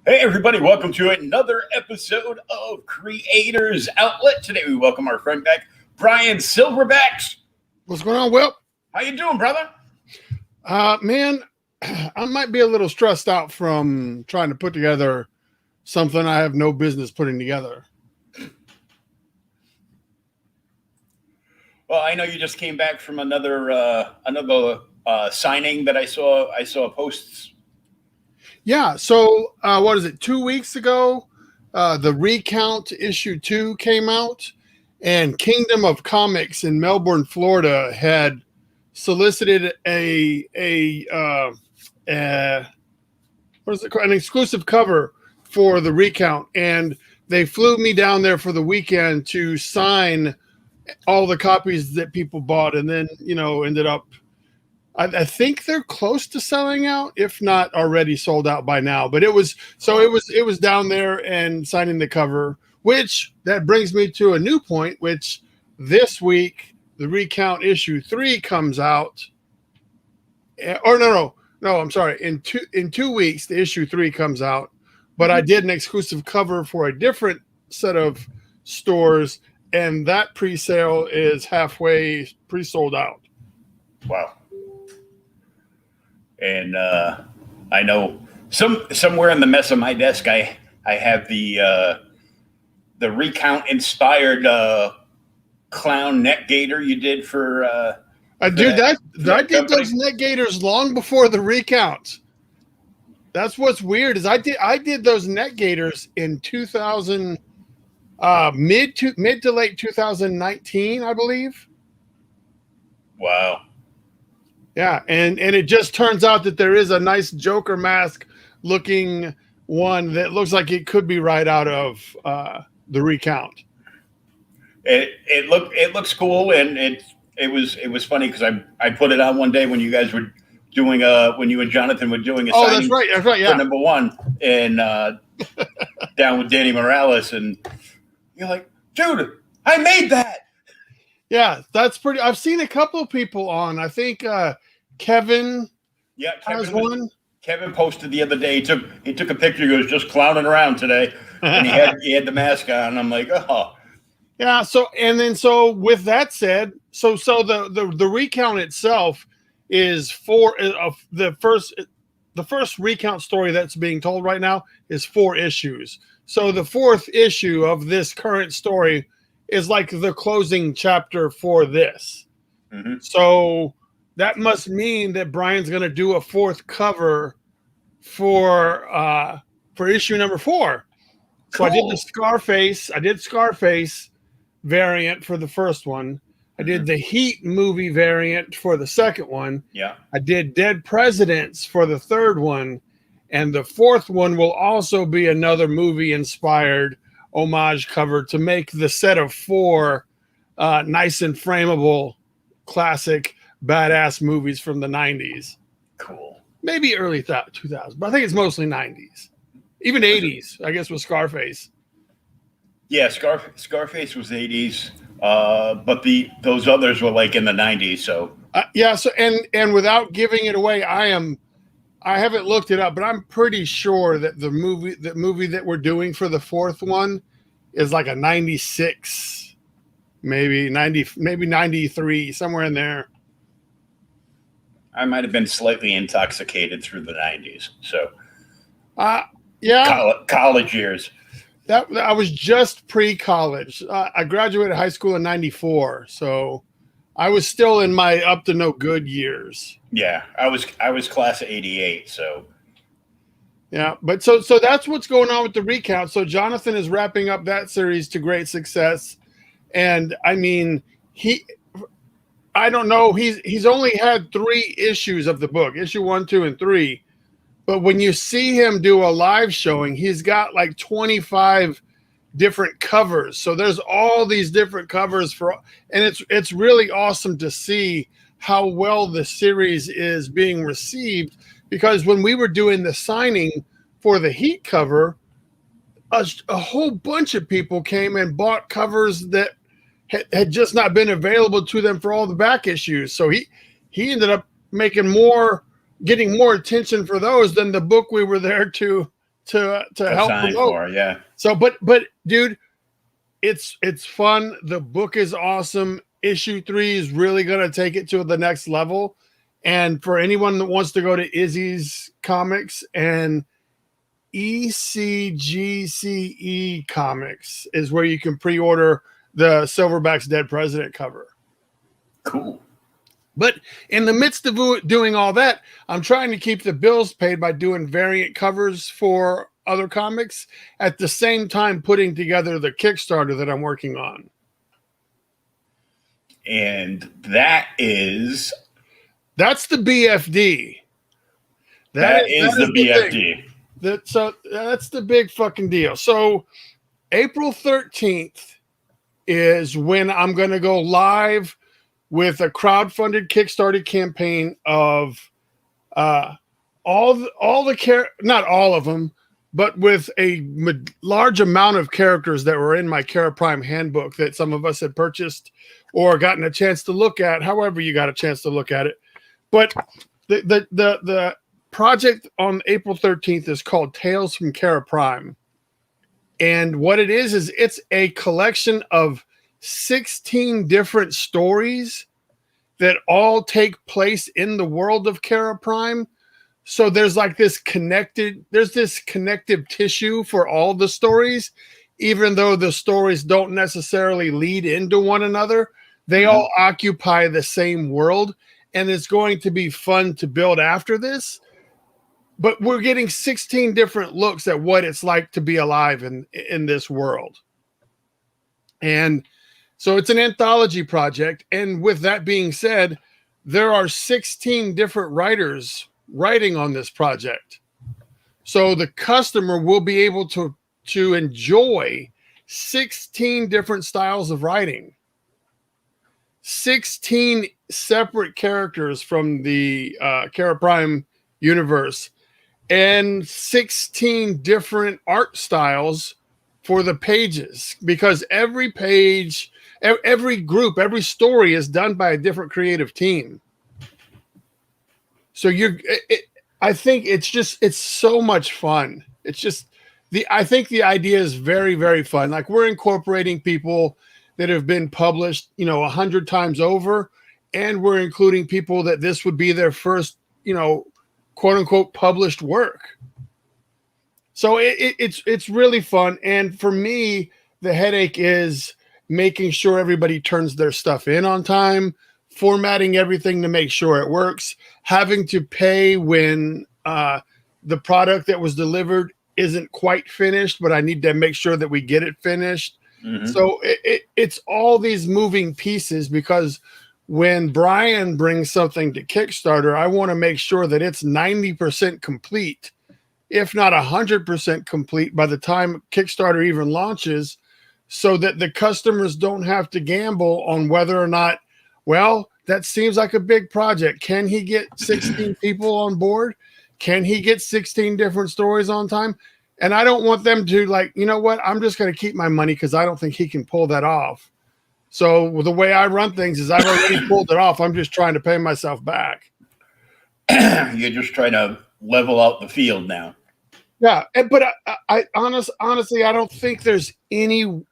Hey everybody, welcome to another episode of Creators Outlet. Today we welcome our friend back, Bryan Silverbax. What's going on, Will? How you doing, brother? Man, I might be a little stressed out from trying to put together something I have no business putting together. Well, I know you just came back from another signing that I saw posts. Yeah, so what is it? 2 weeks ago, the Recount issue 2 came out, and Kingdom of Comics in Melbourne, Florida, had solicited an exclusive cover for the Recount, and they flew me down there for the weekend to sign all the copies that people bought, and then ended up. I think they're close to selling out, if not already sold out by now. But it was down there and signing the cover, which that brings me to a new point, which this week the Recount issue 3 comes out. Or no, I'm sorry. In 2 weeks the issue 3 comes out, but I did an exclusive cover for a different set of stores, and that pre-sale is halfway pre-sold out. Wow. And I know somewhere in the mess of my desk, I have the Recount inspired clown neck gaiter you did for. I did those neck gaiters long before the Recount. That's what's weird is I did those neck gaiters in 2000, mid to late 2019, I believe. Wow. Yeah, and it just turns out that there is a nice Joker mask looking one that looks like it could be right out of the Recount. It looks cool, and it was funny because I put it on one day when you guys were doing when you and Jonathan were doing a signing. That's right, yeah. For number 1 and down with Danny Morales, and you're like, dude, I made that. Yeah, that's pretty. I've seen a couple of people on. I think Kevin. Yeah, has one. Kevin posted the other day. He took a picture. He goes, just clowning around today, and he had the mask on. And I'm like, oh. Yeah. So with that said, so the Recount itself is the first Recount story that's being told right now is 4 issues. So the 4th issue of this current story is like the closing chapter for this. Mm-hmm. So that must mean that Brian's going to do a 4th cover for issue number 4. So cool. I did Scarface variant for the first one. I did the Heat movie variant for the second one. Yeah. I did Dead Presidents for the third one. And the 4th one will also be another movie inspired homage cover to make the set of 4 nice and frameable classic badass movies from the 90s. Cool. Maybe early 2000s, but I think it's mostly 90s. Even 80s, I guess, with Scarface. Yeah, Scarface was 80s, but those others were like in the 90s. So yeah, so and without giving it away, I haven't looked it up, but I'm pretty sure that the movie that we're doing for the 4th one is like a 96, maybe 93, somewhere in there. I might have been slightly intoxicated through the 90s. So yeah, college years. That I was just pre-college. I graduated high school in '94, so I was still in my up to no good years. Yeah, I was class of '88, so Yeah, but so that's what's going on with the recount. So Jonathan is wrapping up that series to great success, and I mean I don't know, he's only had 3 issues of the book, issue 1, 2, and 3. But when you see him do a live showing, he's got like 25 different covers. So there's all these different covers and it's really awesome to see how well the series is being received, because when we were doing the signing for the Heat cover, a whole bunch of people came and bought covers that had just not been available to them for all the back issues. So he ended up getting more attention for those than the book we were there to help promote. for, yeah. So, but dude, it's fun. The book is awesome. Issue 3 is really going to take it to the next level. And for anyone that wants to go to Izzy's Comics, and ECGCE Comics is where you can pre-order the Silverback's Dead President cover. Cool. But in the midst of doing all that, I'm trying to keep the bills paid by doing variant covers for other comics, at the same time putting together the Kickstarter that I'm working on. And that's the BFD. That is the BFD. That's the big fucking deal. So April 13th is when I'm going to go live with a crowdfunded Kickstarter campaign of not all of them, but with a large amount of characters that were in my Kara Prime handbook that some of us had purchased or gotten a chance to look at, however you got a chance to look at it. But the project on April 13th is called Tales from Kara Prime. And what it is it's a collection of 16 different stories that all take place in the world of Kara Prime. So there's this connective tissue for all the stories, even though the stories don't necessarily lead into one another. They all occupy the same world, and it's going to be fun to build after this. But we're getting 16 different looks at what it's like to be alive in this world. And so it's an anthology project. And with that being said, there are 16 different writers writing on this project. So the customer will be able to enjoy 16 different styles of writing, 16 separate characters from the Kara Prime universe, and 16 different art styles for the pages, because every page, every group, every story is done by a different creative team. So I think it's so much fun. I think the idea is very, very fun. Like, we're incorporating people that have been published, 100 times over, and we're including people that this would be their first, quote unquote published work. So it's really fun. And for me, the headache is making sure everybody turns their stuff in on time, formatting everything to make sure it works, having to pay when the product that was delivered isn't quite finished, but I need to make sure that we get it finished. Mm-hmm. So it's all these moving pieces, because when Bryan brings something to Kickstarter, I want to make sure that it's 90% complete, if not 100% complete by the time Kickstarter even launches, so that the customers don't have to gamble on whether or not, well, that seems like a big project. Can he get 16 people on board? Can he get 16 different stories on time? And I don't want them to you know what? I'm just going to keep my money because I don't think he can pull that off. So the way I run things is I've already pulled it off. I'm just trying to pay myself back. You're just trying to level out the field now. Yeah, but I honestly, I don't think there's any.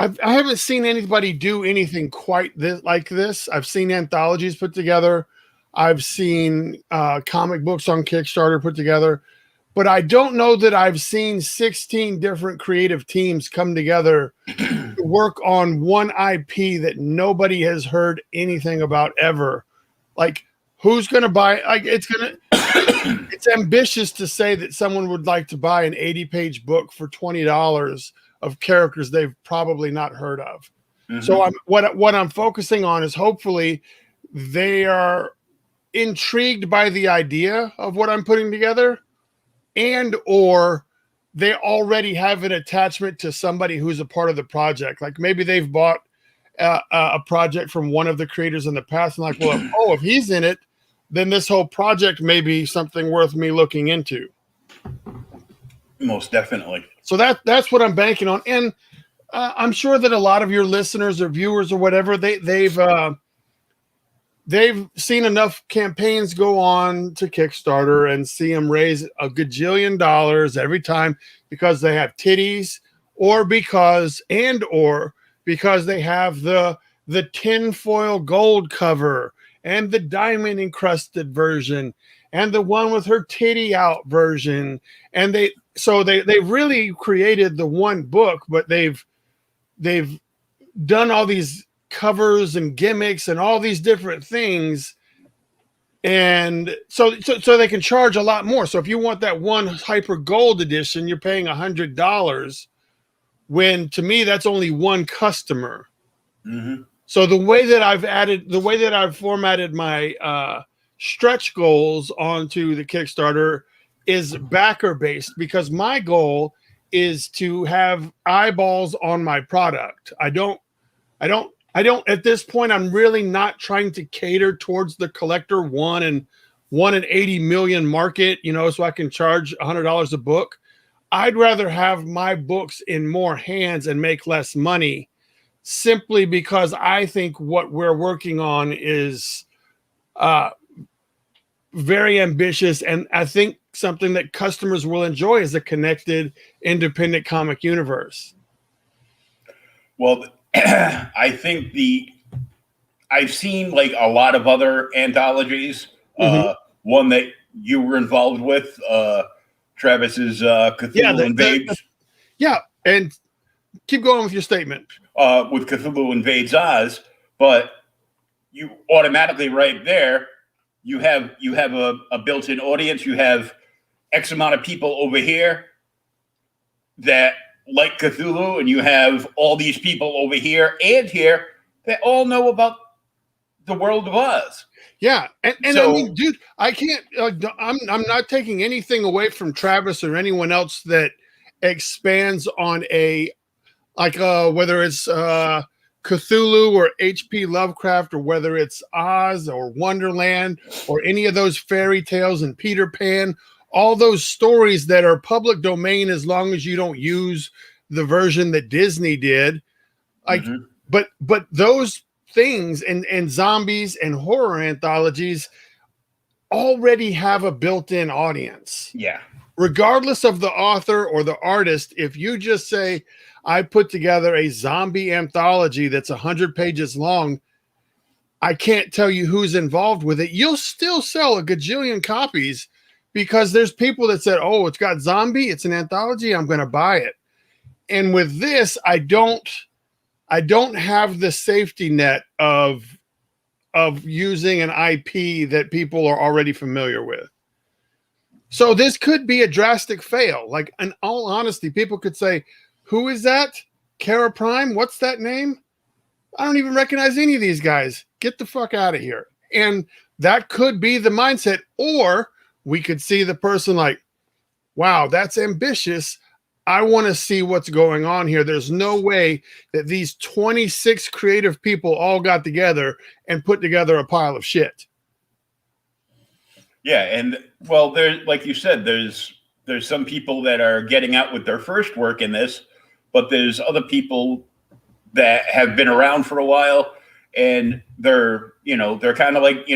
I haven't seen anybody do anything quite like this. I've seen anthologies put together. I've seen comic books on Kickstarter put together, but I don't know that I've seen 16 different creative teams come together to work on one IP that nobody has heard anything about ever. Like, who's going to buy? Like, it's ambitious to say that someone would like to buy an 80-page book for $20 of characters they've probably not heard of. Mm-hmm. So what I'm focusing on is hopefully they are intrigued by the idea of what I'm putting together, and or they already have an attachment to somebody who's a part of the project. Like maybe they've bought a project from one of the creators in the past and like, well, if he's in it, then this whole project may be something worth me looking into. Most definitely. So that's what I'm banking on. And I'm sure that a lot of your listeners or viewers or whatever, they've seen enough campaigns go on to Kickstarter and see them raise a gajillion dollars every time because they have titties or because they have the tinfoil gold cover and the diamond encrusted version and the one with her titty out version. And they really created the one book, but they've done all these covers and gimmicks and all these different things, and so they can charge a lot more. So if you want that one hyper gold edition, you're paying $100, when to me that's only one customer. Mm-hmm. So the way that I've formatted my stretch goals onto the Kickstarter is backer based, because my goal is to have eyeballs on my product. I don't at this point, I'm really not trying to cater towards the collector 1 in 80 million market, so I can charge $100 a book. I'd rather have my books in more hands and make less money, simply because I think what we're working on is very ambitious. And I think something that customers will enjoy is a connected, independent comic universe. Well, I think I've seen like a lot of other anthologies. Mm-hmm. One that you were involved with, Travis's Cthulhu Invades. And keep going with your statement. With Cthulhu Invades Oz, but you automatically right there, you have a built-in audience. You have X amount of people over here that like Cthulhu, and you have all these people over here and here that all know about the world of Oz. Yeah, and so, I mean, dude, I can't. I'm not taking anything away from Travis or anyone else that expands on whether it's Cthulhu or H.P. Lovecraft, or whether it's Oz or Wonderland or any of those fairy tales and Peter Pan. All those stories that are public domain, as long as you don't use the version that Disney did. Mm-hmm. But those things and zombies and horror anthologies already have a built-in audience. Yeah. Regardless of the author or the artist, if you just say, I put together a zombie anthology that's 100 pages long, I can't tell you who's involved with it. You'll still sell a gajillion copies, because there's people that said, oh, it's got zombie, it's an anthology, I'm going to buy it. And with this, I don't have the safety net of using an IP that people are already familiar with. So this could be a drastic fail. Like, in all honesty, people could say, who is that? Kara Prime? What's that name? I don't even recognize any of these guys. Get the fuck out of here. And that could be the mindset. Or we could see the person like, wow, that's ambitious. I want to see what's going on here. There's no way that these 26 creative people all got together and put together a pile of shit. Yeah, and well, there's, like you said, there's some people that are getting out with their first work in this, but there's other people that have been around for a while, and they're kind of like,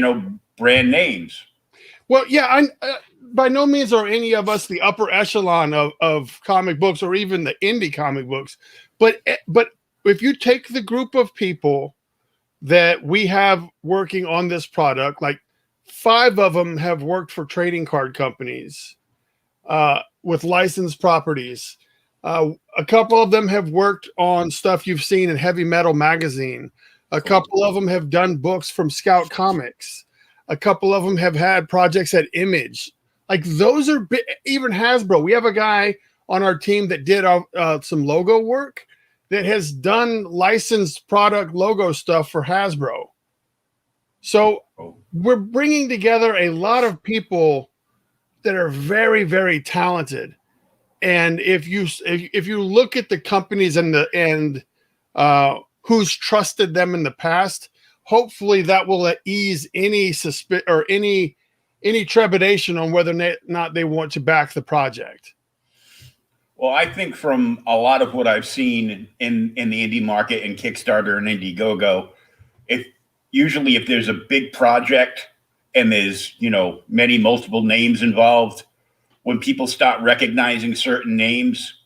brand names. Well, yeah, by no means are any of us the upper echelon of comic books or even the indie comic books. But if you take the group of people that we have working on this product, like 5 of them have worked for trading card companies. with licensed properties. A couple of them have worked on stuff you've seen in Heavy Metal Magazine. A couple of them have done books from Scout Comics. A couple of them have had projects at Image. Like those are even Hasbro. We have a guy on our team that did some logo work that has done licensed product logo stuff for Hasbro. So we're bringing together a lot of people that are very, very talented. And if you look at the companies and who's trusted them in the past, hopefully that will ease any or any trepidation on whether or not they want to back the project. Well, I think from a lot of what I've seen in the indie market and Kickstarter and Indiegogo, if there's a big project and there's many multiple names involved, when people start recognizing certain names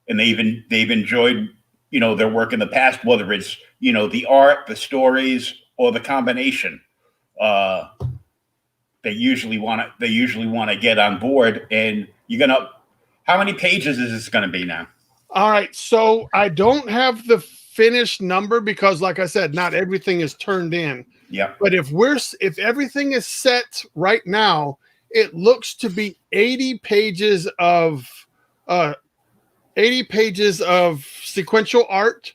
and they've enjoyed their work in the past, whether it's the art, the stories, or the combination, they usually want to get on board. And how many pages is this going to be now? All right, so I don't have the finished number because, like I said, not everything is turned in. Yeah. But if everything is set right now, it looks to be 80 pages of sequential art,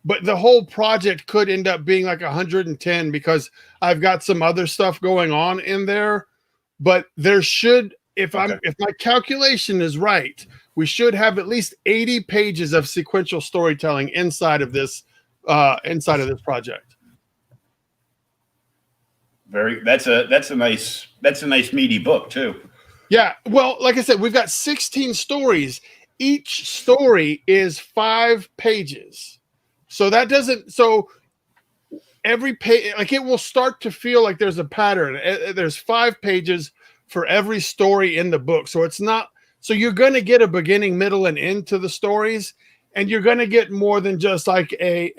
but the whole project could end up being like 110 because I've got some other stuff going on in there. But there should, if my calculation is right, we should have at least 80 pages of sequential storytelling inside of this project. That's a nice meaty book too. Yeah, well, like I said, we've got 16 stories. Each story is 5 pages. So every page, like, it will start to feel like there's a pattern. There's 5 pages for every story in the book. So you're going to get a beginning, middle, and end to the stories, and you're going to get more than just like a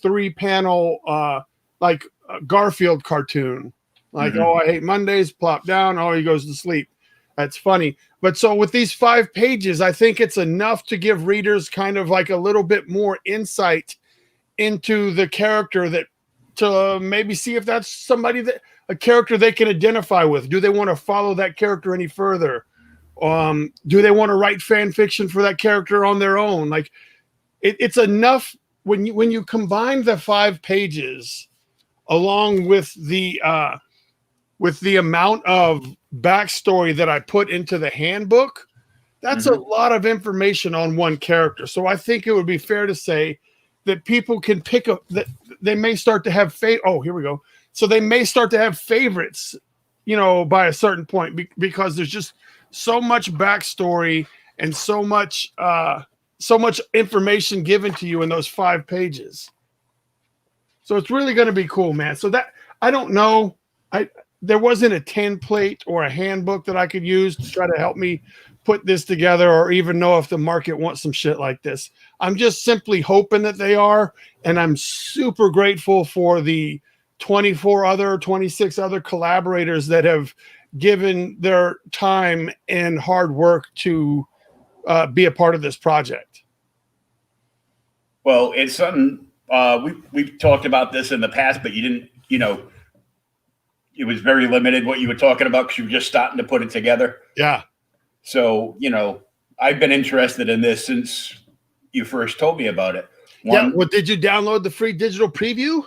3-panel like a Garfield cartoon. Like, oh, I hate Mondays, plop down, oh, he goes to sleep. That's funny. But so with these 5 pages, I think it's enough to give readers kind of like a little bit more insight into the character, to maybe see if that's a character they can identify with. Do they want to follow that character any further? Do they want to write fan fiction for that character on their own? Like, it's enough when you combine the 5 pages along with the amount of backstory that I put into the handbook. That's a lot of information on one character. So I think it would be fair to say that people can pick up that they may start to have So they may start to have favorites, by a certain point because there's just so much backstory and so much information given to you in those 5 pages. So it's really going to be cool, man. So that, I don't know. There wasn't a template or a handbook that I could use to try to help me put this together or even know if the market wants some shit like this. I'm just simply hoping that they are. And I'm super grateful for the 26 other collaborators that have given their time and hard work to be a part of this project. Well, it's something we've talked about this in the past, but you didn't, it was very limited what you were talking about because you were just starting to put it together. Yeah. So, I've been interested in this since you first told me about it. Well, did you download the free digital preview?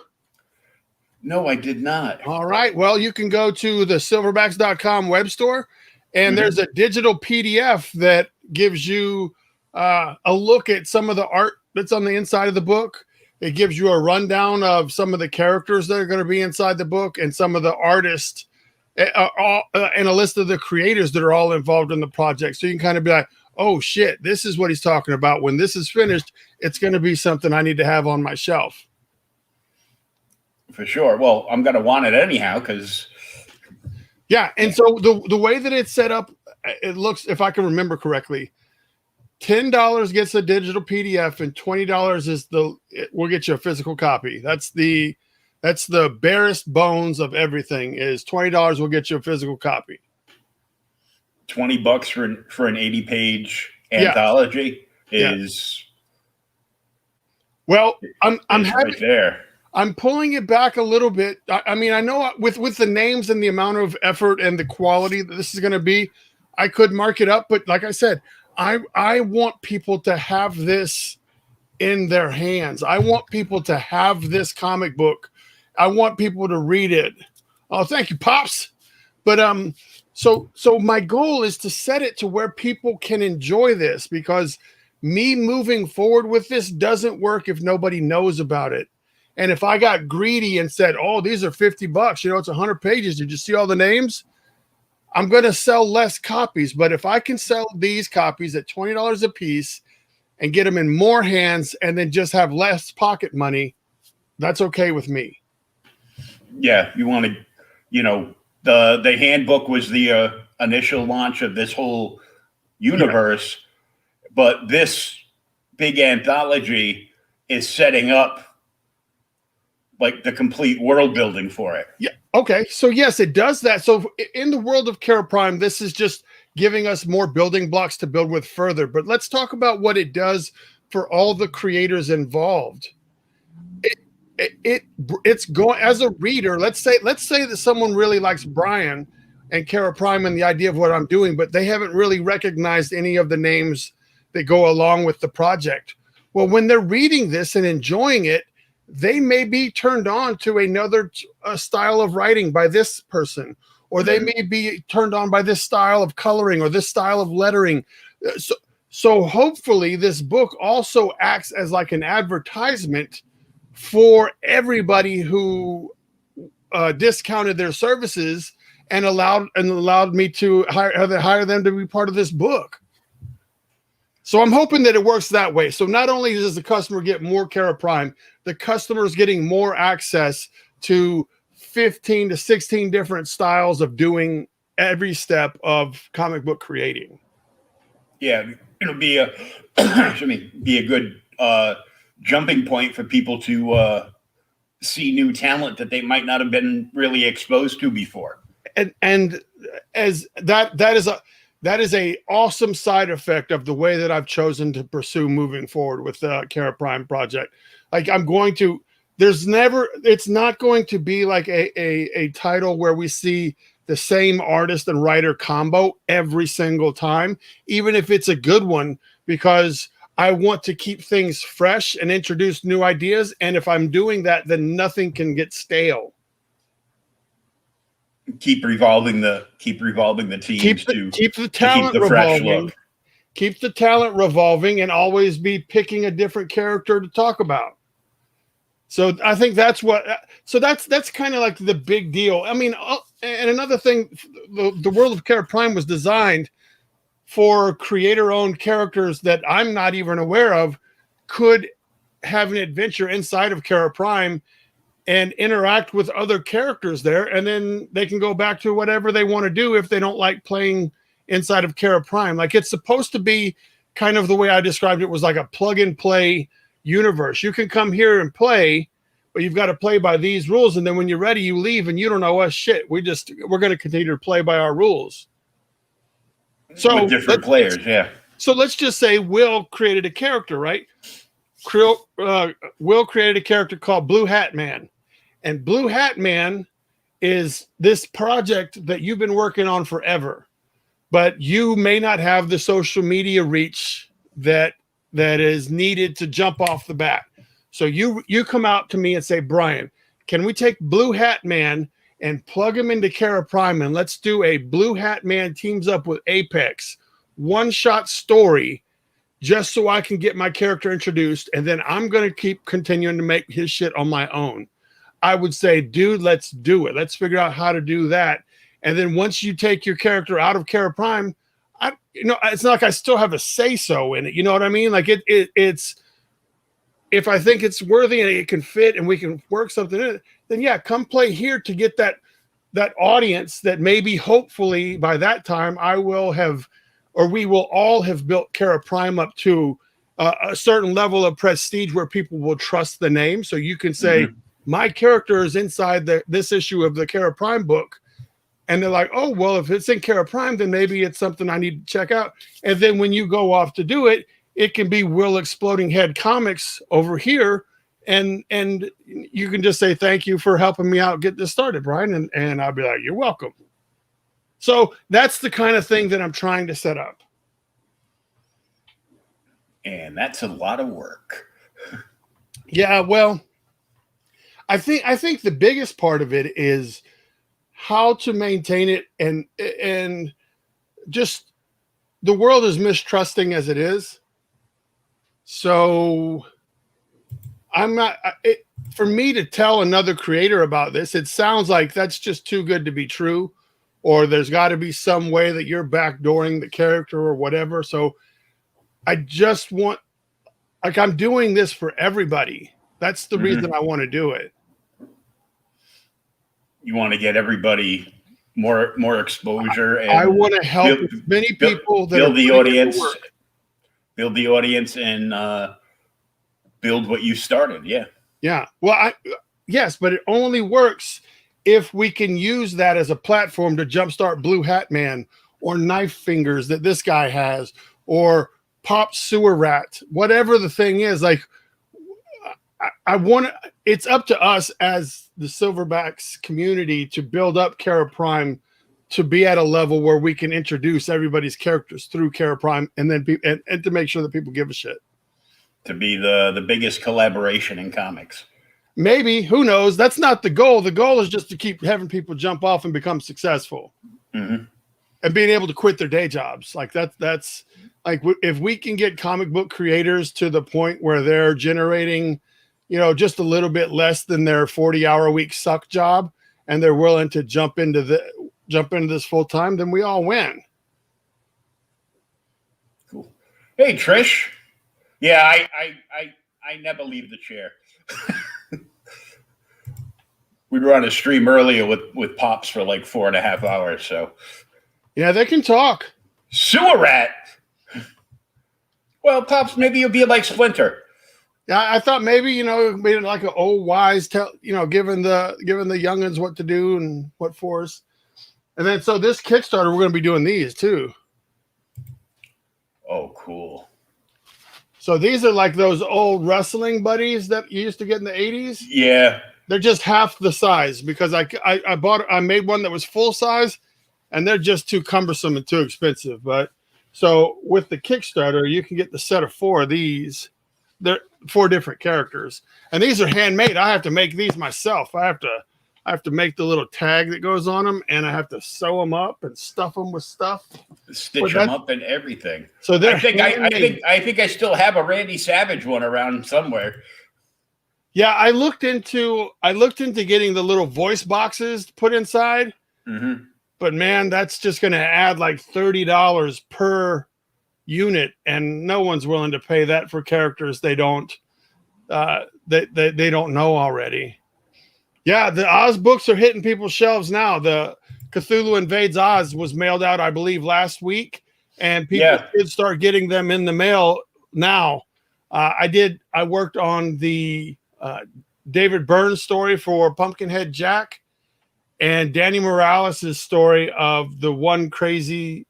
No, I did not. All right. Well, you can go to the silverbacks.com web store, and there's a digital PDF that gives you a look at some of the art that's on the inside of the book. It gives you a rundown of some of the characters that are going to be inside the book and some of the artists and a list of the creators that are all involved in the project. So you can kind of be like, oh, shit, this is what he's talking about. When this is finished, it's going to be something I need to have on my shelf. For sure. Well, I'm going to want it anyhow because. Yeah. And so the way that it's set up, it looks, if I can remember correctly, $10 gets a digital PDF and $20 we'll get you a physical copy. That's the barest bones of everything is $20 will get you a physical copy. $20 for an 80-page Yeah. anthology Yeah. is Well, I'm right there. I'm pulling it back a little bit. I mean, I know with the names and the amount of effort and the quality that this is going to be, I could mark it up. But like I said, I want people to have this in their hands. I want people to have this comic book. I want people to read it. Oh, thank you, Pops. But so my goal is to set it to where people can enjoy this, because me moving forward with this doesn't work if nobody knows about it. And if I got greedy and said, "Oh, these are $50, you know, it's 100 pages. Did you see all the names?" I'm going to sell less copies. But if I can sell these copies at $20 a piece and get them in more hands and then just have less pocket money, that's okay with me. Yeah, you want to, you know, the handbook was the initial launch of this whole universe, but this big anthology is setting up like the complete world building for it. Yeah. Okay. So yes, it does that. So in the world of Kara Prime, this is just giving us more building blocks to build with further. But let's talk about what it does for all the creators involved. It's going, as a reader. Let's say that someone really likes Bryan and Kara Prime and the idea of what I'm doing, but they haven't really recognized any of the names that go along with the project. Well, when they're reading this and enjoying it, they may be turned on to another style of writing by this person, or they may be turned on by this style of coloring or this style of lettering. So hopefully this book also acts as like an advertisement for everybody who discounted their services and allowed me to hire them to be part of this book. So I'm hoping that it works that way. So not only does the customer get more Kara Prime, the customer is getting more access to 15 to 16 different styles of doing every step of comic book creating. Yeah, it'll be a be a good jumping point for people to see new talent that they might not have been really exposed to before. And as that is a awesome side effect of the way that I've chosen to pursue moving forward with the Kara Prime project. Like it's not going to be like a title where we see the same artist and writer combo every single time, even if it's a good one, because I want to keep things fresh and introduce new ideas. And if I'm doing that, then nothing can get stale. Keep revolving the teams keep the talent revolving. Keep the talent revolving, and always be picking a different character to talk about. So I think that's kind of like the big deal. I mean, and another thing, the world of Kara Prime was designed for creator-owned characters that I'm not even aware of could have an adventure inside of Kara Prime and interact with other characters there, and then they can go back to whatever they want to do if they don't like playing inside of Kara Prime. Like, it's supposed to be kind of the way I described it, was like a plug and play universe. You can come here and play, but you've got to play by these rules, and then when you're ready, you leave and you don't know us shit. We're going to continue to play by our rules. So with different players, yeah. So let's just say Will created a character, right? Will created a character called Blue Hat Man. And Blue Hat Man is this project that you've been working on forever, but you may not have the social media reach that is needed to jump off the bat. So you come out to me and say, "Bryan, can we take Blue Hat Man and plug him into Kara Prime, and let's do a Blue Hat Man teams up with Apex one-shot story, just so I can get my character introduced, and then I'm going to keep continuing to make his shit on my own." I would say, dude, let's do it. Let's figure out how to do that. And then once you take your character out of Kara Prime, it's not like I still have a say-so in it. You know what I mean? Like it's, if I think it's worthy and it can fit and we can work something in it, then yeah, come play here to get that audience that maybe hopefully by that time we will all have built Kara Prime up to a certain level of prestige where people will trust the name. So you can say, my character is inside this issue of the Kara Prime book, And they're like, oh, well, if it's in Cara Prime, then maybe it's something I need to check out. And then when you go off to do it, it can be Will Exploding Head Comics over here. And you can just say, thank you for helping me out get this started, Bryan. And I'll be like, you're welcome. So that's the kind of thing that I'm trying to set up. And that's a lot of work. Yeah, well, I think the biggest part of it is how to maintain it, and just the world is mistrusting as it is. So I'm not for me to tell another creator about this, it sounds like that's just too good to be true, or there's got to be some way that you're backdooring the character or whatever. So I just want, like, I'm doing this for everybody. That's the reason I want to do it. You want to get everybody more exposure. And I want to help as many people that build the audience, and build what you started. Yeah. Yeah. Well, yes, but it only works if we can use that as a platform to jumpstart Blue Hat Man or Knife Fingers that this guy has, or Pop Sewer Rat, whatever the thing is. Like, I want to, it's up to us as the Silverbacks community to build up Cara Prime to be at a level where we can introduce everybody's characters through Cara Prime, and then and to make sure that people give a shit. To be the biggest collaboration in comics. Maybe, who knows? That's not the goal. The goal is just to keep having people jump off and become successful, and being able to quit their day jobs. Like that's like, if we can get comic book creators to the point where they're generating, just a little bit less than their 40-hour-a-week suck job, and they're willing to jump into this full time, then we all win. Cool. Hey, Trish. Yeah, I never leave the chair. We were on a stream earlier with Pops for like 4.5 hours. So yeah, they can talk. Sewer Rat. Well, Pops, maybe you'll be like Splinter. Yeah, I thought maybe maybe like an old wise giving the youngins what to do and what force. And then so this Kickstarter, we're going to be doing these too. Oh, cool. So these are like those old wrestling buddies that you used to get in the 80s. Yeah. They're just half the size because I made one that was full size, and they're just too cumbersome and too expensive. But so with the Kickstarter, you can get the set of 4 of these. They're 4 different characters, and these are handmade. I have to make these myself. I have to make the little tag that goes on them, and I have to sew them up and stuff them with stuff, stitch them up and everything. So I think I still have a Randy Savage one around somewhere. Yeah, I looked into getting the little voice boxes put inside, but man, that's just going to add like $30 per unit, and no one's willing to pay that for characters they don't know already. Yeah, the Oz books are hitting people's shelves now. The Cthulhu Invades Oz was mailed out, I believe, last week, and people should start getting them in the mail now. I worked on the David Byrne's story for Pumpkinhead Jack, and Danny Morales' story of the one crazy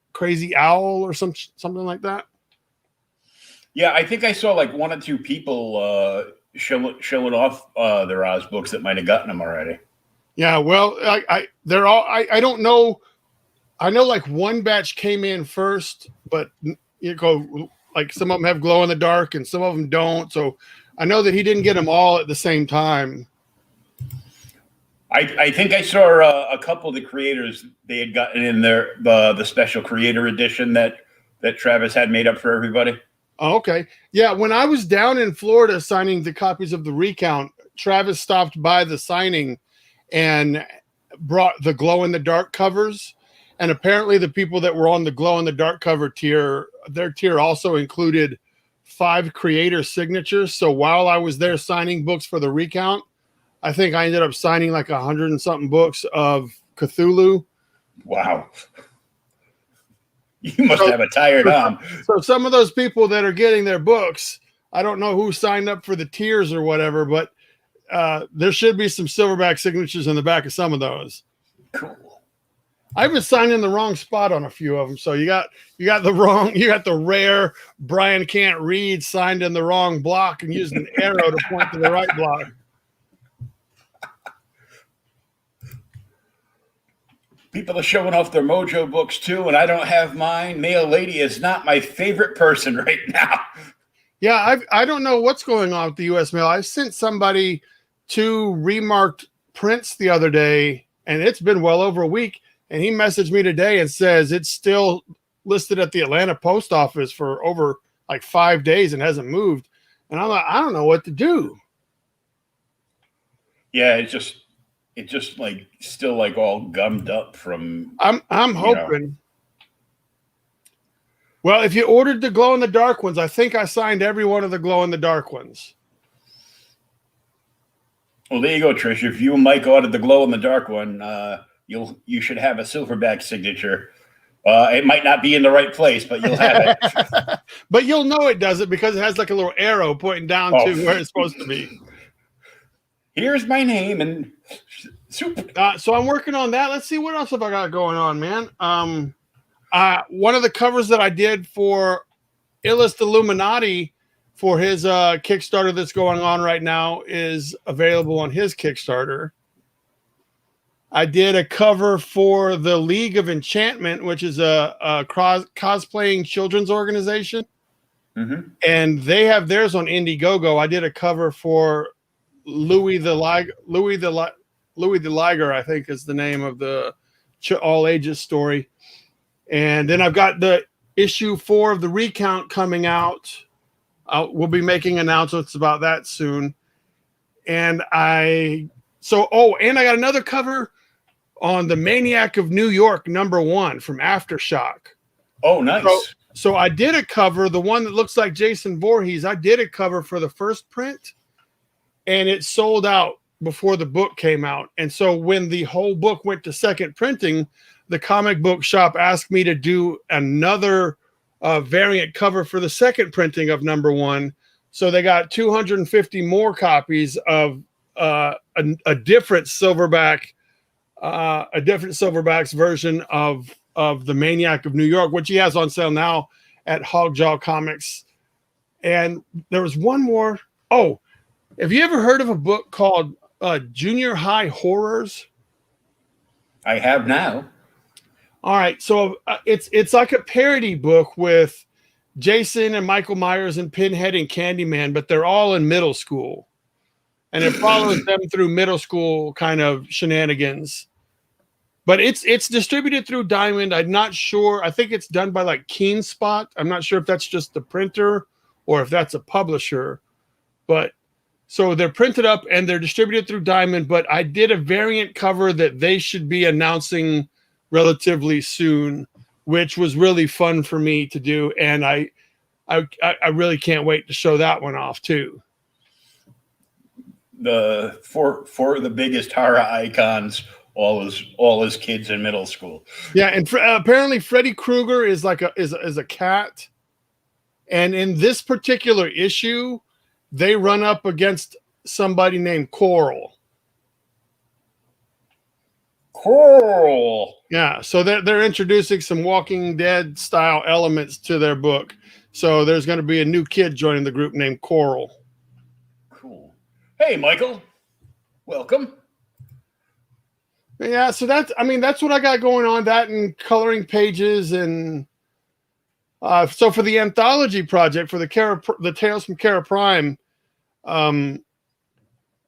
owl or something like that. Yeah, I think I saw like 1 or 2 people showing off their Oz books that might have gotten them already. Yeah, well, they're all. I don't know. I know like one batch came in first, but like some of them have glow in the dark and some of them don't. So I know that he didn't get them all at the same time. I think I saw a couple of the creators, they had gotten in the special creator edition that Travis had made up for everybody. Oh, okay. Yeah, when I was down in Florida signing the copies of the Recount, Travis stopped by the signing and brought the glow in the dark covers. And apparently the people that were on the glow in the dark cover tier, their tier also included 5 creator signatures. So while I was there signing books for the Recount, I think I ended up signing like 100 and something books of Cthulhu. Wow. You must have a tired arm. So some of those people that are getting their books, I don't know who signed up for the tiers or whatever, but there should be some Silverback signatures in the back of some of those. Cool. I've been signed in the wrong spot on a few of them. So you got the rare Brian can't read signed in the wrong block and using an arrow to point to the right block. People are showing off their Mojo books too, and I don't have mine. Mail Lady is not my favorite person right now. Yeah, I don't know what's going on with the U.S. mail. I sent somebody 2 remarked prints the other day, and it's been well over a week. And he messaged me today and says it's still listed at the Atlanta post office for over like 5 days and hasn't moved. And I'm like, I don't know what to do. Yeah, it's just like still like all gummed up from. I'm hoping. Well, if you ordered the glow in the dark ones, I think I signed every one of the glow in the dark ones. Well, there you go, Trish. If you and Mike ordered the glow in the dark one, you should have a Silverback signature. It might not be in the right place, but you'll have it. But you'll know it does it because it has like a little arrow pointing down to where it's supposed to be. Here's my name and soup. So I'm working on that. Let's see what else have I got going on, man. One of the covers that I did for Illust Illuminati for his Kickstarter that's going on right now is available on his Kickstarter. I did a cover for the League of Enchantment, which is a cosplaying children's organization. Mm-hmm. And they have theirs on Indiegogo. I did a cover for Louis the Liger, I think is the name of the all ages story. And then I've got the issue 4 of the Recount coming out. We'll be making announcements about that soon. And I got another cover on the Maniac of New York #1 from Aftershock. Oh, nice. So I did a cover, the one that looks like Jason Voorhees. I did a cover for the first print, and it sold out before the book came out. And so when the whole book went to second printing, the comic book shop asked me to do another variant cover for the second printing of #1. So they got 250 more copies of a different Silverback, a different Silverback's version of the Maniac of New York, which he has on sale now at Hogjaw Comics. And there was one more. Oh, have you ever heard of a book called Junior High Horrors? I have now. All right, so it's like a parody book with Jason and Michael Myers and Pinhead and Candyman, but they're all in middle school, and it follows them through middle school kind of shenanigans. But it's distributed through Diamond. I'm not sure. I think it's done by like Keen Spot. I'm not sure if that's just the printer or if that's a publisher. But so they're printed up and they're distributed through Diamond. But I did a variant cover that they should be announcing relatively soon, which was really fun for me to do, and I really can't wait to show that one off too. The four of the biggest horror icons, all as kids in middle school. Yeah, and apparently Freddy Krueger is like is a cat, and in this particular issue, they run up against somebody named Coral. Coral. Yeah, so they're introducing some Walking Dead style elements to their book. So there's going to be a new kid joining the group named Coral. Cool. Hey, Michael. Welcome. Yeah, so that's what I got going on. That and coloring pages, and so for the anthology project for the Tales from Kara Prime,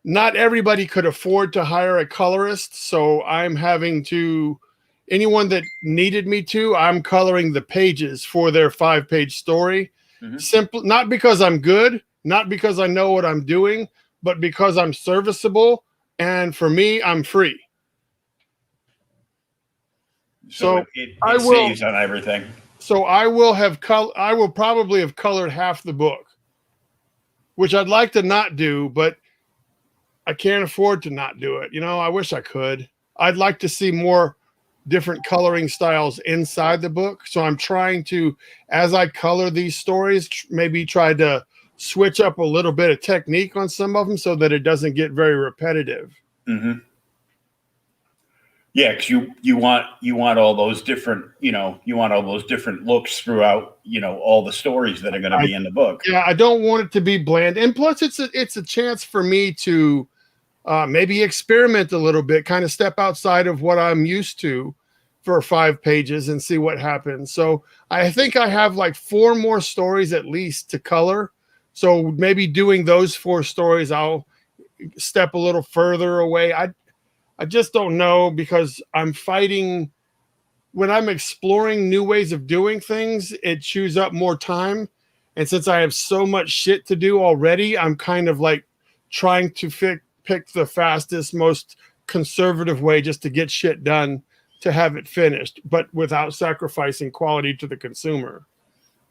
not everybody could afford to hire a colorist, so I'm having to. Anyone that needed me to, I'm coloring the pages for their 5-page story. Mm-hmm. Simply, not because I'm good, not because I know what I'm doing, but because I'm serviceable, and for me, I'm free. So it saves on everything. So I will probably have colored half the book, which I'd like to not do, but I can't afford to not do it. I wish I could. I'd like to see more different coloring styles inside the book. So I'm trying to, as I color these stories, maybe try to switch up a little bit of technique on some of them so that it doesn't get very repetitive. Mm-hmm. Yeah, because you want all those different, you want all those different looks throughout, all the stories that are going to be in the book. Yeah, I don't want it to be bland, and plus it's a chance for me to maybe experiment a little bit, kind of step outside of what I'm used to for 5 pages and see what happens. So I think I have like 4 more stories at least to color. So maybe doing those 4 stories, I'll step a little further away. I just don't know, because I'm fighting when I'm exploring new ways of doing things, it chews up more time. And since I have so much shit to do already, I'm kind of like trying to pick the fastest, most conservative way just to get shit done, to have it finished, but without sacrificing quality to the consumer.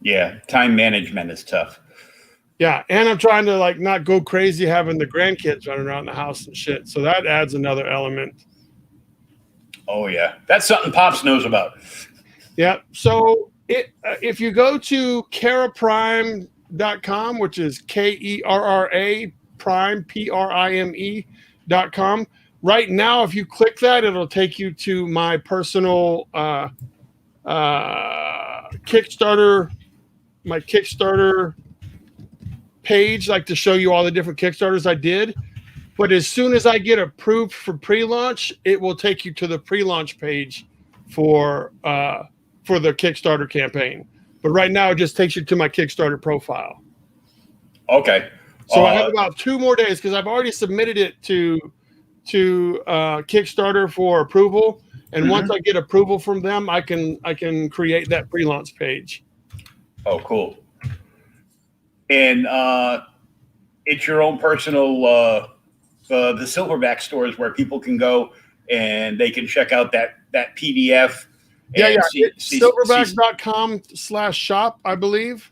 Yeah, time management is tough. Yeah, and I'm trying to like not go crazy having the grandkids running around the house and shit. So that adds another element. Oh yeah, that's something Pops knows about. Yeah. So if you go to keraprime.com, which is KERRA prime PRIME.com, right now, if you click that, it'll take you to my personal Kickstarter, my Kickstarter page, like to show you all the different Kickstarters I did. But as soon as I get approved for pre-launch, it will take you to the pre-launch page for the Kickstarter campaign. But right now, it just takes you to my Kickstarter profile. Okay. So I have about 2 more days, because I've already submitted it to Kickstarter for approval. And once I get approval from them, I can create that pre-launch page. Oh, cool. And it's your own personal the Silverback stores where people can go and they can check out that PDF. Yeah. Silverback.com/shop, I believe.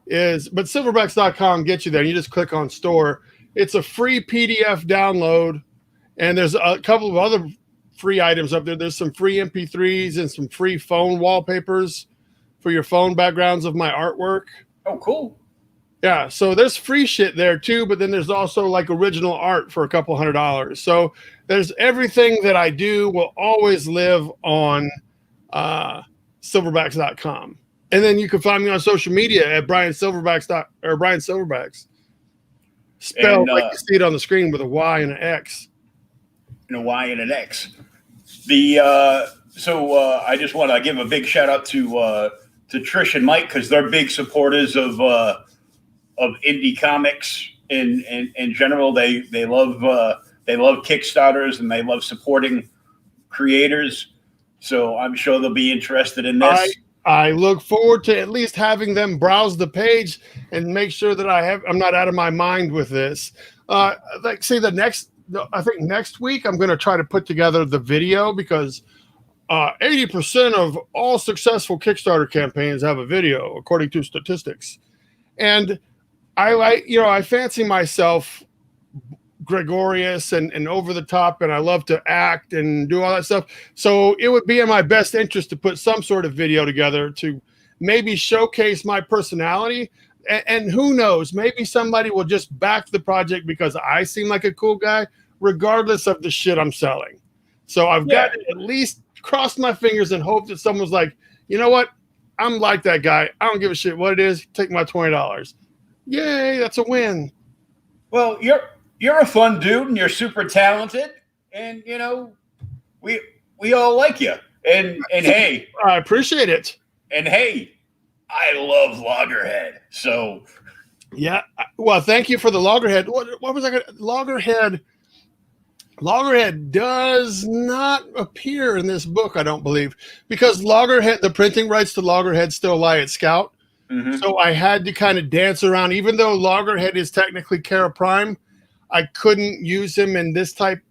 But silverbacks.com gets you there. You just click on store. It's a free PDF download, and there's a couple of other free items up there. There's some free MP3s and some free phone wallpapers for your phone backgrounds of my artwork. Oh, cool. Yeah, so there's free shit there too, but then there's also like original art for a couple $100. So there's everything that I do will always live on silverbacks.com. And then you can find me on social media at Bryan Silverbax. Spelled like you see it on the screen, with a Y and an X. And a Y and an X. So I just want to give a big shout out to Trish and Mike, because they're big supporters of indie comics in general. They love Kickstarters, and they love supporting creators. So I'm sure they'll be interested in this. I look forward to at least having them browse the page and make sure that I'm not out of my mind with this. I think next week I'm going to try to put together the video, because 80% of all successful Kickstarter campaigns have a video, according to statistics. And I fancy myself gregarious and over the top, and I love to act and do all that stuff. So it would be in my best interest to put some sort of video together to maybe showcase my personality. And who knows, maybe somebody will just back the project because I seem like a cool guy, regardless of the shit I'm selling. So I've got to at least cross my fingers and hope that someone's like, you know what? I'm like that guy. I don't give a shit what it is. Take my $20. Yay, that's a win. Well, you're a fun dude, and you're super talented, and we all like you. And hey, I appreciate it. And hey, I love Loggerhead. So yeah, well, thank you for the Loggerhead. What was I going to Loggerhead? Loggerhead does not appear in this book, I don't believe, because Loggerhead, the printing rights to Loggerhead still lie at Scout. Mm-hmm. So I had to kind of dance around. Even though Loggerhead is technically Kara Prime, I couldn't use him in this type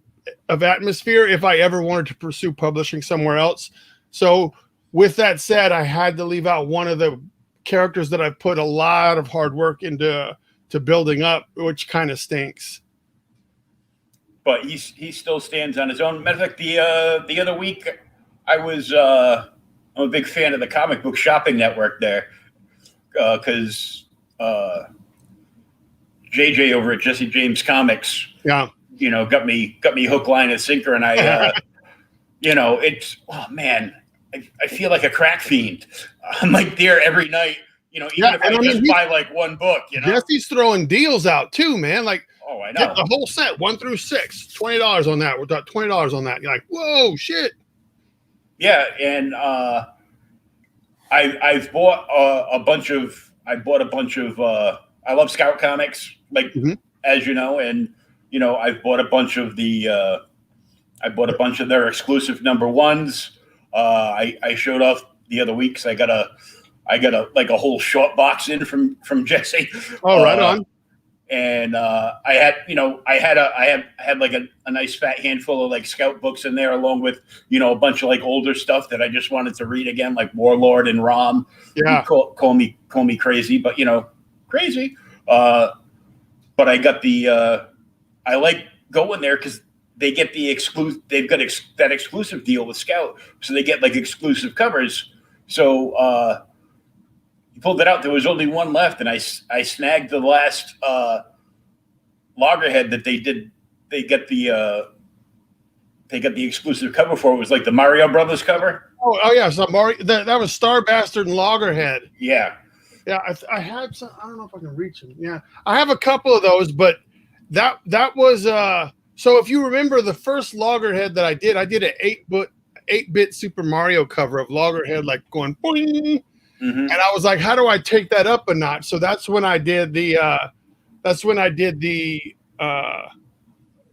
of atmosphere if I ever wanted to pursue publishing somewhere else. So with that said, I had to leave out one of the characters that I've put a lot of hard work into building up, which kind of stinks. But he still stands on his own. Matter of fact, the other week, I'm a big fan of the Comic Book Shopping Network there, because JJ over at Jesse James Comics, got me hook, line, and sinker, and it's, oh man, I feel like a crack fiend. I'm like there every night, even if I just buy like one book, Jesse's throwing deals out too, man. Like, oh, I get know. the whole set, 1 through 6, $20 on that. We're talking $20 on that. You're like, whoa, shit. Yeah, and I've bought a bunch of I love Scout comics, like as you know, and I've bought a bunch of their exclusive number ones. I showed off the other week, so I got a like a whole short box in from Jesse. Oh, right on. And I had like a nice fat handful of like Scout books in there, along with a bunch of like older stuff that I just wanted to read again, like Warlord and Rom. Yeah, call me crazy, but crazy. But I got I like going there because they get the exclusive. They've got that exclusive deal with Scout, so they get like exclusive covers. So he pulled it out. There was only one left, and I snagged the last Loggerhead that they did. They got the exclusive cover for. It was like the Mario Brothers cover. Oh yeah. So Mario, that was Star Bastard and Loggerhead. Yeah. Yeah, I had some. I don't know if I can reach them. Yeah, I have a couple of those, but that was So if you remember the first Loggerhead that I did an 8-bit Super Mario cover of Loggerhead, like going boing. And I was like, how do I take that up a notch? So that's when I did the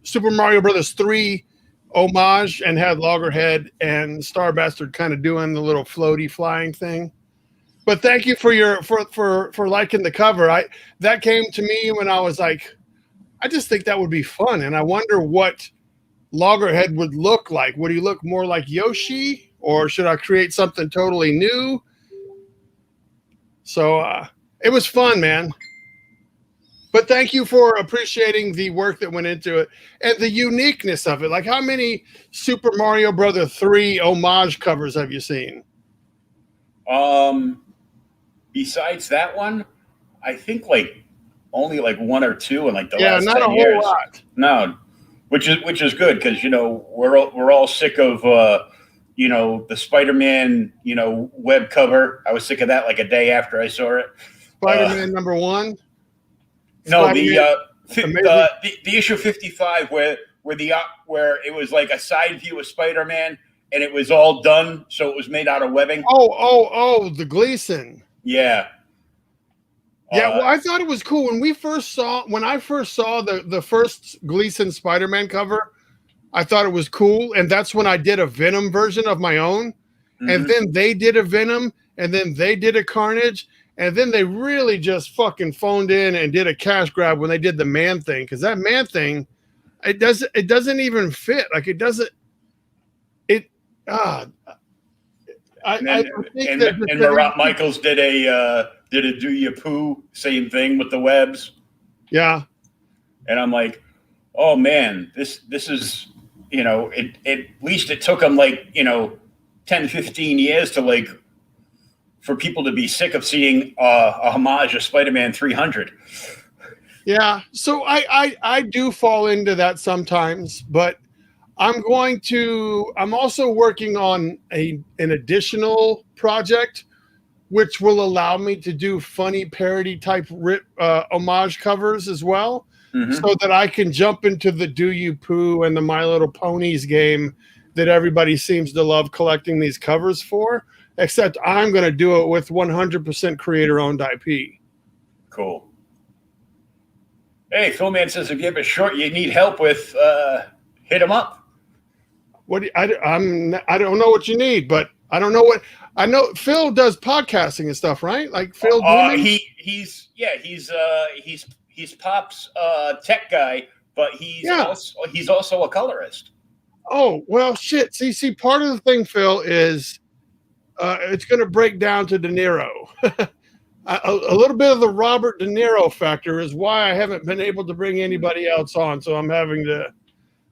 Super Mario Brothers 3 homage and had Loggerhead and Star Bastard kind of doing the little floaty flying thing. But thank you for liking the cover. That came to me when I was like, I just think that would be fun, and I wonder what Loggerhead would look like. Would he look more like Yoshi, or should I create something totally new? So it was fun, man. But thank you for appreciating the work that went into it and the uniqueness of it. Like, how many Super Mario Brother 3 homage covers have you seen? Besides that one, I think like only like one or two in like the last not 10 a years. whole lot. No, which is good because we're all sick of the Spider-Man web cover. I was sick of that like a day after I saw it. Spider-Man number 1. No, the issue 55 where it was like a side view of Spider-Man and it was all done, so it was made out of webbing. Oh, the Gleason. Yeah. Yeah, well, I thought it was cool when I first saw the first Gleason Spider-Man cover. I thought it was cool, and that's when I did a Venom version of my own, and then they did a Venom, and then they did a Carnage, and then they really just fucking phoned in and did a cash grab when they did the Man Thing, because that Man Thing, it doesn't even fit. Like it doesn't. Marat Michaels did a Do Ya Poo, same thing with the webs. Yeah. And I'm like, oh man, this is, at least it took them like, 10, 15 years to like, for people to be sick of seeing a homage of Spider-Man 300. Yeah. So I do fall into that sometimes, but I'm also working on an additional project, which will allow me to do funny parody type homage covers as well, so that I can jump into the Do You Poo and the My Little Ponies game that everybody seems to love collecting these covers for, except I'm going to do it with 100% creator-owned IP. Cool. Hey, Philman says if you have a short you need help with, hit him up. I don't know what you need, but I don't know what I know. Phil does podcasting and stuff, right? Like Phil. He's Pop's tech guy, but he's also a colorist. Oh well, shit. See, part of the thing, Phil, is it's going to break down to De Niro. A little bit of the Robert De Niro factor is why I haven't been able to bring anybody else on, so I'm having to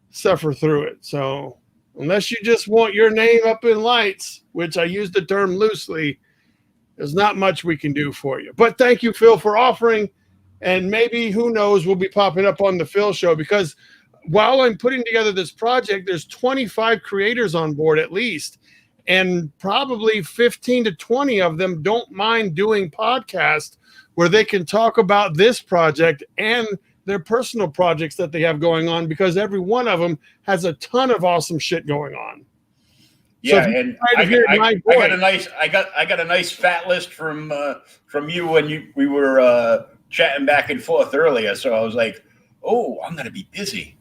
suffer through it. So. Unless you just want your name up in lights, which I use the term loosely, there's not much we can do for you. But thank you, Phil, for offering. And maybe, who knows, we'll be popping up on the Phil show because while I'm putting together this project, there's 25 creators on board at least, and probably 15 to 20 of them don't mind doing podcasts where they can talk about this project and their personal projects that they have going on, because every one of them has a ton of awesome shit going on. Yeah, and I got a nice fat list from you when we were chatting back and forth earlier. So I was like, oh, I'm gonna be busy.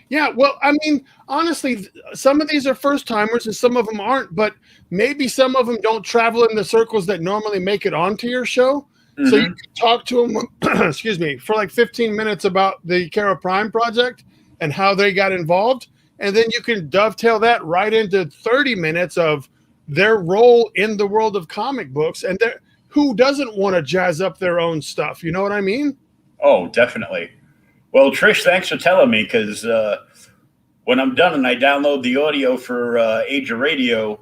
Yeah, well, I mean, honestly, some of these are first timers and some of them aren't, but maybe some of them don't travel in the circles that normally make it onto your show. Mm-hmm. So you can talk to them, excuse me, for like 15 minutes about the Kara Prime project and how they got involved. And then you can dovetail that right into 30 minutes of their role in the world of comic books. And who doesn't want to jazz up their own stuff? You know what I mean? Oh, definitely. Well, Trish, thanks for telling me, because when I'm done and I download the audio for Age of Radio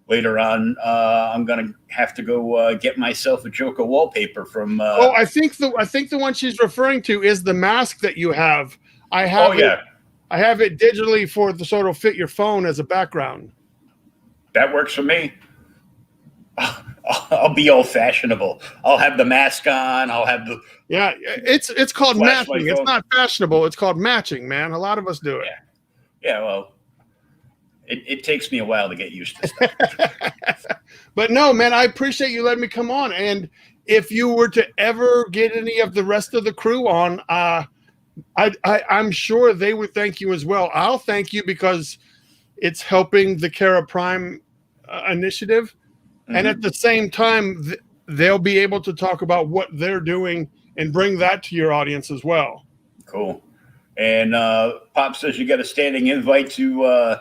later on, I'm going to have to go get myself a Joker wallpaper from... I think the one she's referring to is the mask that you have. I have I have it digitally so it'll fit your phone as a background. That works for me. I'll be old fashionable. I'll have the mask on. I'll have the... Yeah, it's called matching. It's not fashionable. It's called matching, man. A lot of us do it. Yeah, well, it takes me a while to get used to stuff. But no, man, I appreciate you letting me come on. And if you were to ever get any of the rest of the crew on, I'm sure they would thank you as well. I'll thank you because it's helping the Kara Prime initiative. Mm-hmm. And at the same time, they'll be able to talk about what they're doing and bring that to your audience as well. Cool. And Pop says you got a standing invite to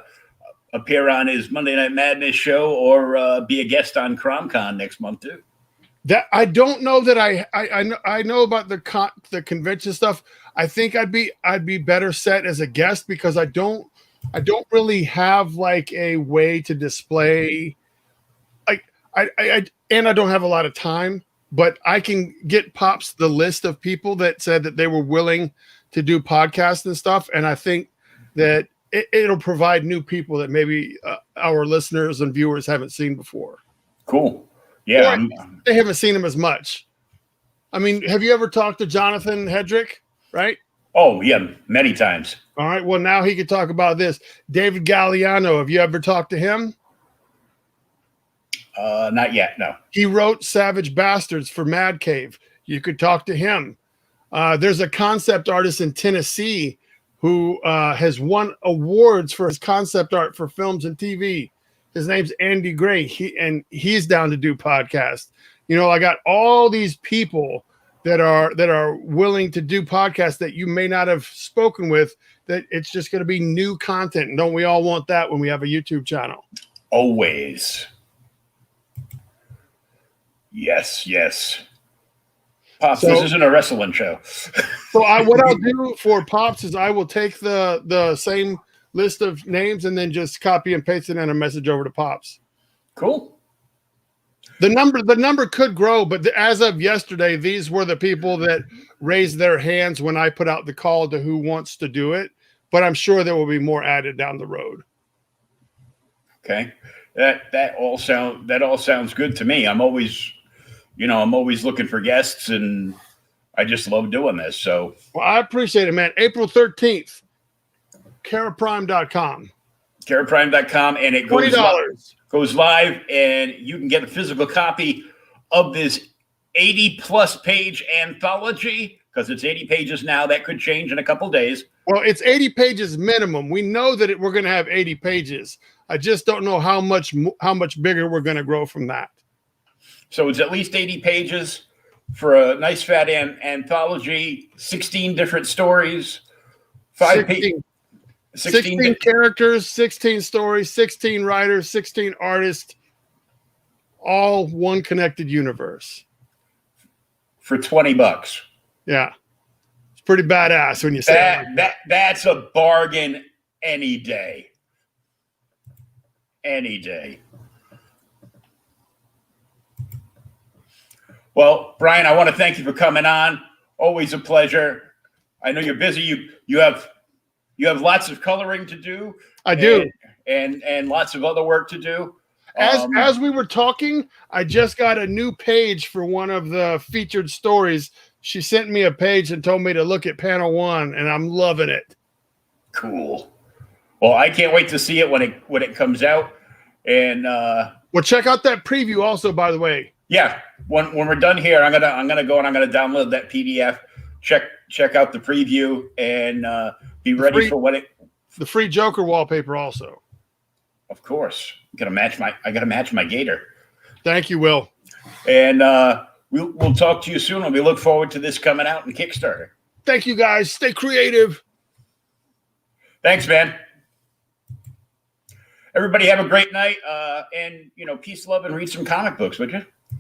appear on his Monday Night Madness show or be a guest on CromCon next month too. That I don't know that I know about the convention stuff. I think I'd be better set as a guest because I don't really have like a way to display. I don't have a lot of time, but I can get Pops the list of people that said that they were willing to do podcasts and stuff, and I think that it'll provide new people that maybe our listeners and viewers haven't seen before. Cool. Yeah, they haven't seen him as much. I mean, have you ever talked to Jonathan Hedrick? Right? Oh, yeah, many times. All right. Well, now he could talk about this. David Galliano. Have you ever talked to him? Not yet. No. He wrote Savage Bastards for Mad Cave. You could talk to him. There's a concept artist in Tennessee who has won awards for his concept art for films and TV. His name's Andy Gray. He's down to do podcasts. You know, I got all these people that are willing to do podcasts that you may not have spoken with, that it's just going to be new content. And don't we all want that when we have a YouTube channel? Always. Yes. Pops, this isn't a wrestling show. So what I'll do for Pops is I will take the same list of names and then just copy and paste it in a message over to Pops. Cool. The number could grow, but as of yesterday, these were the people that raised their hands when I put out the call to who wants to do it. But I'm sure there will be more added down the road. Okay, that all sounds good to me. I'm always looking for guests, and I just love doing this. So, well, I appreciate it, man. April 13th, caraprime.com. Caraprime.com, and it goes $20. Goes live, and you can get a physical copy of this 80-plus page anthology, because it's 80 pages now. That could change in a couple days. Well, it's 80 pages minimum. We know that we're going to have 80 pages. I just don't know how much bigger we're going to grow from that. So it's at least 80 pages for a nice fat anthology, 16 different stories, 16 characters, 16 stories, 16 writers, 16 artists, all one connected universe. For $20. Yeah. It's pretty badass when you say that. It like that. That's a bargain any day. Any day. Well, Bryan, I want to thank you for coming on. Always a pleasure. I know you're busy. You have you have lots of coloring to do. I do. And lots of other work to do. As we were talking, I just got a new page for one of the featured stories. She sent me a page and told me to look at panel 1, and I'm loving it. Cool. Well, I can't wait to see it when it comes out. And well, check out that preview also, by the way. Yeah, when we're done here, I'm gonna go and I'm gonna download that PDF. Check out the preview and be ready for what it. The free Joker wallpaper also. Of course, I gotta match my gator. Thank you, Will. And we'll talk to you soon. And we look forward to this coming out in Kickstarter. Thank you, guys. Stay creative. Thanks, man. Everybody have a great night. And peace, love, and read some comic books, would you?